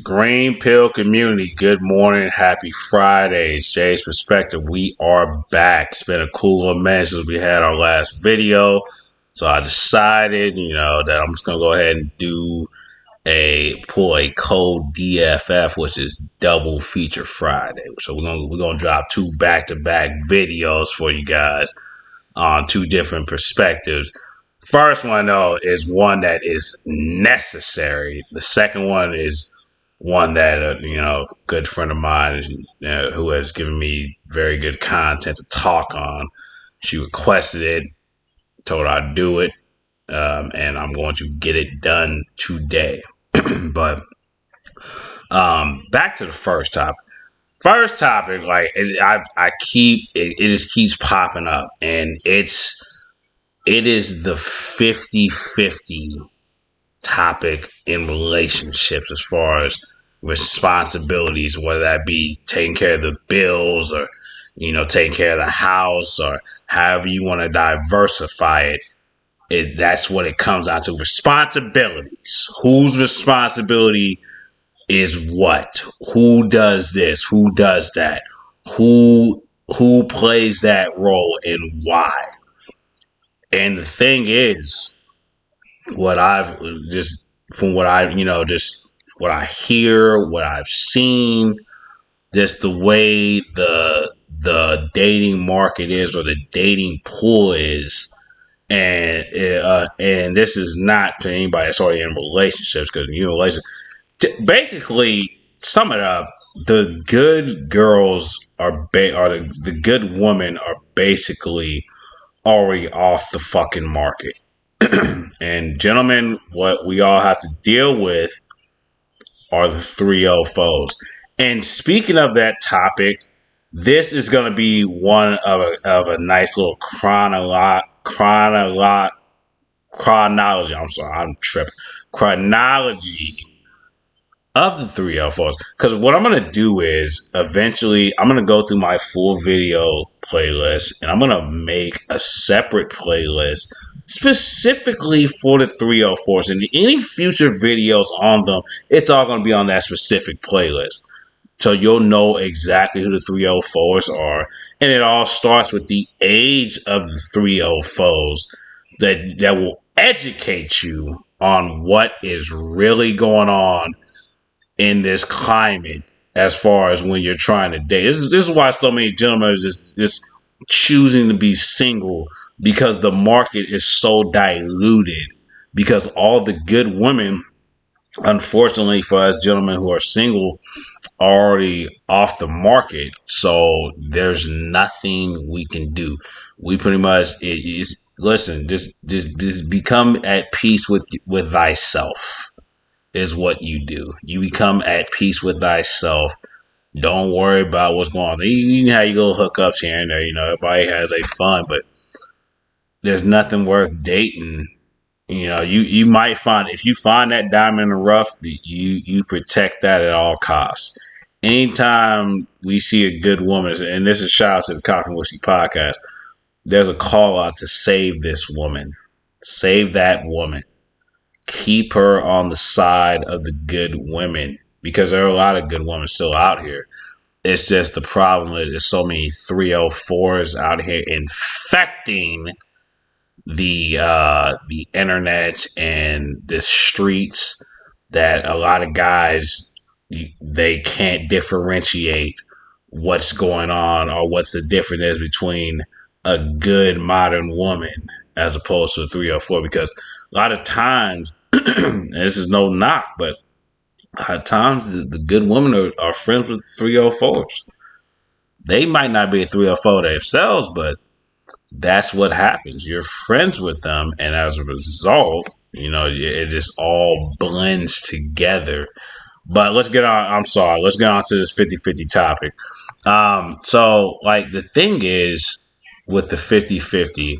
Green Pill community, good morning, happy Friday. It's Jay's Perspective. We are back. It's been a cool little minute since we had our last video. So I decided, that I'm just gonna go ahead and pull a code DFF, which is Double Feature Friday. So we're gonna drop two back to back videos for you guys on two different perspectives. First one though is one that is necessary. The second one is one that good friend of mine who has given me very good content to talk on. She requested it, told her I'd do it, and I'm going to get it done today. But back to the first topic. First topic, it just keeps popping up, and it is the 50-50 topic in relationships as far as responsibilities, whether that be taking care of the bills or, taking care of the house or however you want to diversify it. That's what it comes down to. Responsibilities. Whose responsibility is what? Who does this? Who does that? Who plays that role and why? And the thing is, what I've just from what I just what I hear, what I've seen, just the way the dating market is or the dating pool is, and this is not to anybody that's already in relationships because basically sum it up. The good girls the good women are basically already off the fucking market. And gentlemen, what we all have to deal with are the 3-0 foes. And speaking of that topic, this is going to be one of a nice little chronology. I'm sorry, I'm tripping. Chronology of the 3-0 foes. Because what I'm going to do is eventually I'm going to go through my full video playlist and I'm going to make a separate playlist specifically for the 304s, and any future videos on them, it's all going to be on that specific playlist. So you'll know exactly who the 304s are. And it all starts with the age of the 304s that will educate you on what is really going on in this climate as far as when you're trying to date. This is why so many gentlemen are just choosing to be single, because the market is so diluted, because all the good women, unfortunately for us gentlemen who are single, are already off the market. So there's nothing we can do. We pretty much listen, just become at peace with thyself is what you do. You become at peace with thyself. Don't worry about what's going on. You know how you go hookups here and there, everybody has their fun, but there's nothing worth dating. You might find, if you find that diamond in the rough, you protect that at all costs. Anytime we see a good woman, and this is shout out to the Coffee and Whiskey podcast, there's a call out to save this woman. Save that woman. Keep her on the side of the good women, because there are a lot of good women still out here. It's just the problem that there's so many 304s out here infecting the internet and the streets, that a lot of guys, they can't differentiate what's going on or what's the difference between a good modern woman as opposed to a 304, because a lot of times and this is no knock, but a lot of times the good women are friends with 304s. They might not be a 304 themselves, but that's what happens. You're friends with them, and as a result, it just all blends together. But let's get on. I'm sorry. Let's get on to this 50-50 topic. So, the thing is with the 50-50,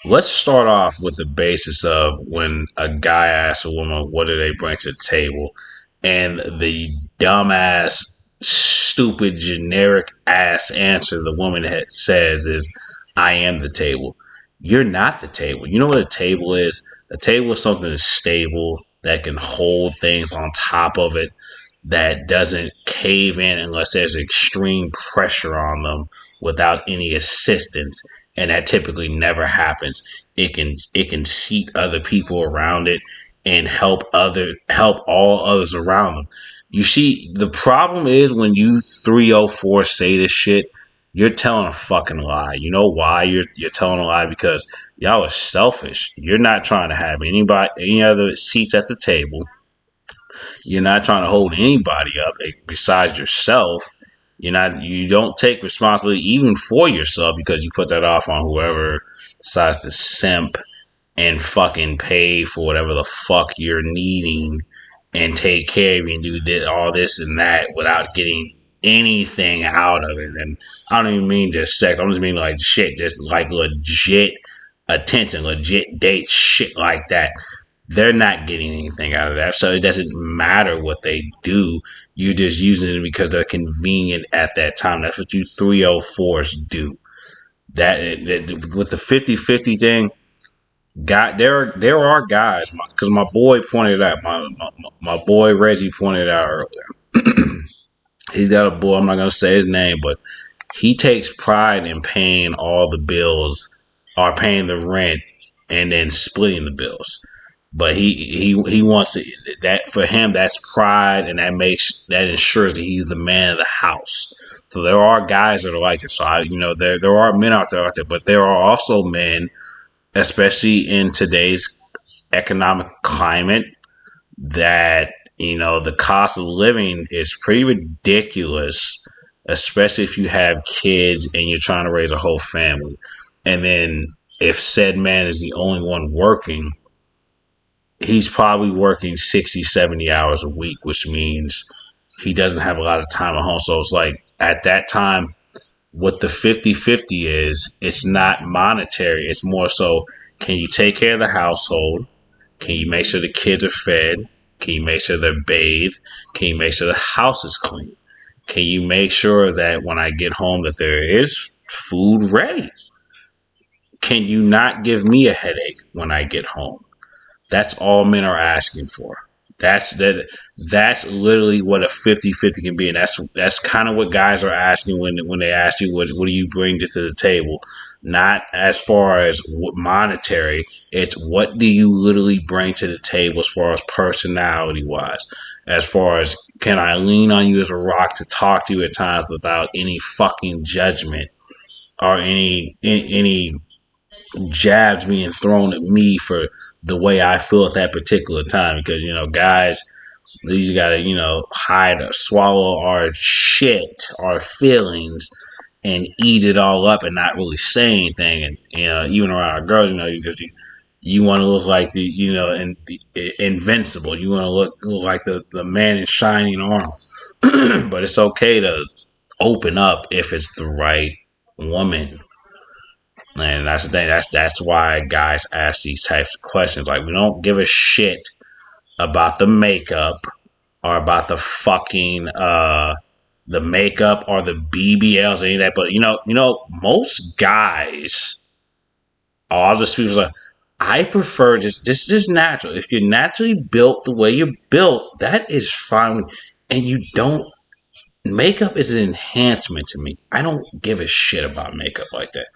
let's start off with the basis of when a guy asks a woman, what do they bring to the table? And the dumbass, stupid, generic ass answer the woman says is, I am the table. You're not the table. You know what a table is? A table is something that's stable, that can hold things on top of it. that doesn't cave in unless there's extreme pressure on them without any assistance, and that typically never happens. It can seat other people around it and help all others around them. You see, the problem is when you 304 say this shit, you're telling a fucking lie. You know why you're telling a lie? Because y'all are selfish. You're not trying to have any other seats at the table. You're not trying to hold anybody up besides yourself. You don't take responsibility even for yourself because you put that off on whoever decides to simp and fucking pay for whatever the fuck you're needing and take care of you and do all this and that without getting anything out of it. And I don't even mean just sex. I'm just mean like shit, just like legit attention, legit dates, shit like that. They're not getting anything out of that. So it doesn't matter what they do. You're just using it because they're convenient at that time. That's what you 304s do. That with the 50-50 thing, there are guys, because my boy pointed out, my boy Reggie pointed out earlier. He's got a boy, I'm not going to say his name, but he takes pride in paying all the bills or paying the rent and then splitting the bills. But he wants to, that for him that's pride, and that ensures that he's the man of the house. So there are guys that are like it. So there are men out there, but there are also men, especially in today's economic climate, that the cost of living is pretty ridiculous, especially if you have kids and you're trying to raise a whole family. And then if said man is the only one working, he's probably working 60, 70 hours a week, which means he doesn't have a lot of time at home. So it's like at that time, what the 50-50 is, it's not monetary. It's more so, can you take care of the household? Can you make sure the kids are fed? Can you make sure they're bathed? Can you make sure the house is clean? Can you make sure that when I get home that there is food ready? Can you not give me a headache when I get home? That's all men are asking for. That's literally what a 50-50 can be. And that's kind of what guys are asking when they ask you what do you bring to the table. Not as far as monetary, it's what do you literally bring to the table as far as personality wise. As far as, can I lean on you as a rock to talk to you at times without any fucking judgment or any jabs being thrown at me for the way I feel at that particular time. Because, guys, you gotta, hide or swallow our shit, our feelings, and eat it all up and not really say anything. And, even around our girls, because you want to look like the invincible. You want to look like the man in shining armor. But it's okay to open up if it's the right woman. And that's the thing. That's why guys ask these types of questions. Like, we don't give a shit about the makeup or about the fucking the makeup or the BBLs or any of that. But most guys, all the people like, I prefer just natural. If you're naturally built the way you're built, that is fine. And you don't. Makeup is an enhancement to me. I don't give a shit about makeup like that.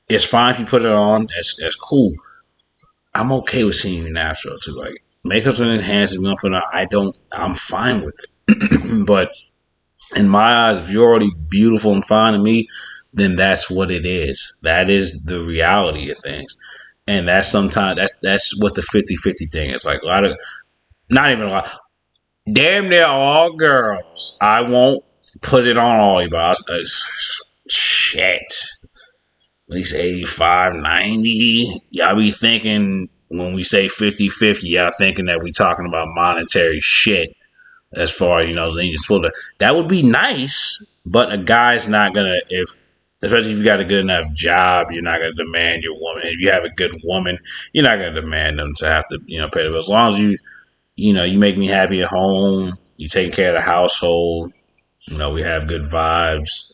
It's fine if you put it on. That's cool. I'm okay with seeing you natural too. Like, makeup's an enhancement. I'm fine with it. But in my eyes, if you're already beautiful and fine to me, then that's what it is. That is the reality of things. And that's what the 50-50 thing is. Like, a lot of, not even a lot, damn near all girls. I won't put it on all you, but shit. At least 85, 90. Y'all be thinking, when we say 50-50, y'all thinking that we talking about monetary shit. As far as, that would be nice, but a guy's not gonna, especially if you got a good enough job, you're not gonna demand your woman. If you have a good woman, you're not gonna demand them to have to, pay the bills. As long as you make me happy at home, you take care of the household, we have good vibes.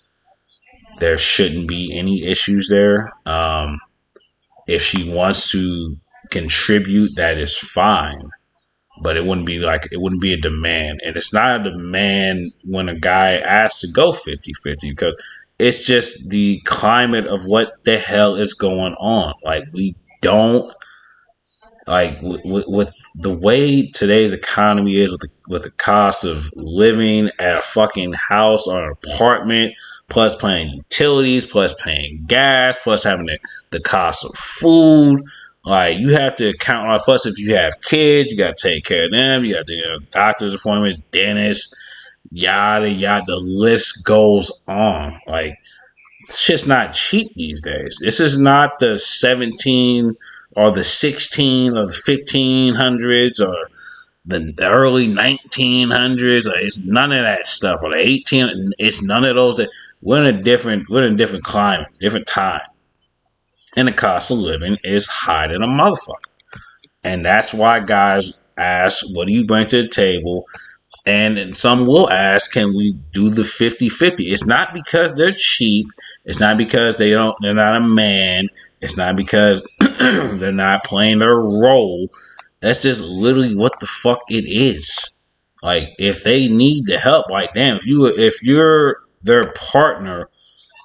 There shouldn't be any issues there. If she wants to contribute, that is fine. but it wouldn't be a demand. And it's not a demand when a guy asks to go 50-50 because it's just the climate of what the hell is going on. Like, we don't, like, with the way today's economy is, with the cost of living at a fucking house or an apartment, plus paying utilities, plus paying gas, plus having the cost of food. Like, you have to account on. Plus, if you have kids, you got to take care of them. You got to doctor's appointments, dentist, yada yada. The list goes on. Like, it's just not cheap these days. This is not the 17 or the 16 or the 1500s or the early 1900s. Or it's none of that stuff. Or the 18. It's none of those. We're in a different climate, different time, and the cost of living is higher than a motherfucker. And that's why guys ask, "What do you bring to the table?" And some will ask, can we do the 50-50? It's not because they're cheap. It's not because they're not a man. It's not because they're not playing their role. That's just literally what the fuck it is. Like, if they need the help, like, damn, if you're their partner,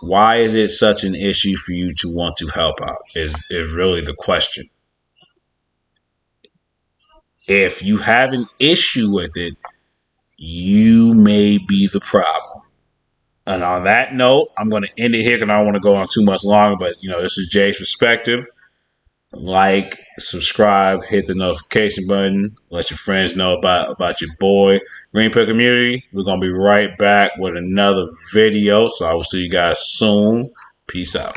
why is it such an issue for you to want to help out? Is really the question. If you have an issue with it, you may be the problem. And on that note, I'm going to end it here because I don't want to go on too much longer. But, this is Jay's perspective. Like, subscribe, hit the notification button, let your friends know about your boy, Green Pill Community. We're going to be right back with another video. So I will see you guys soon. Peace out.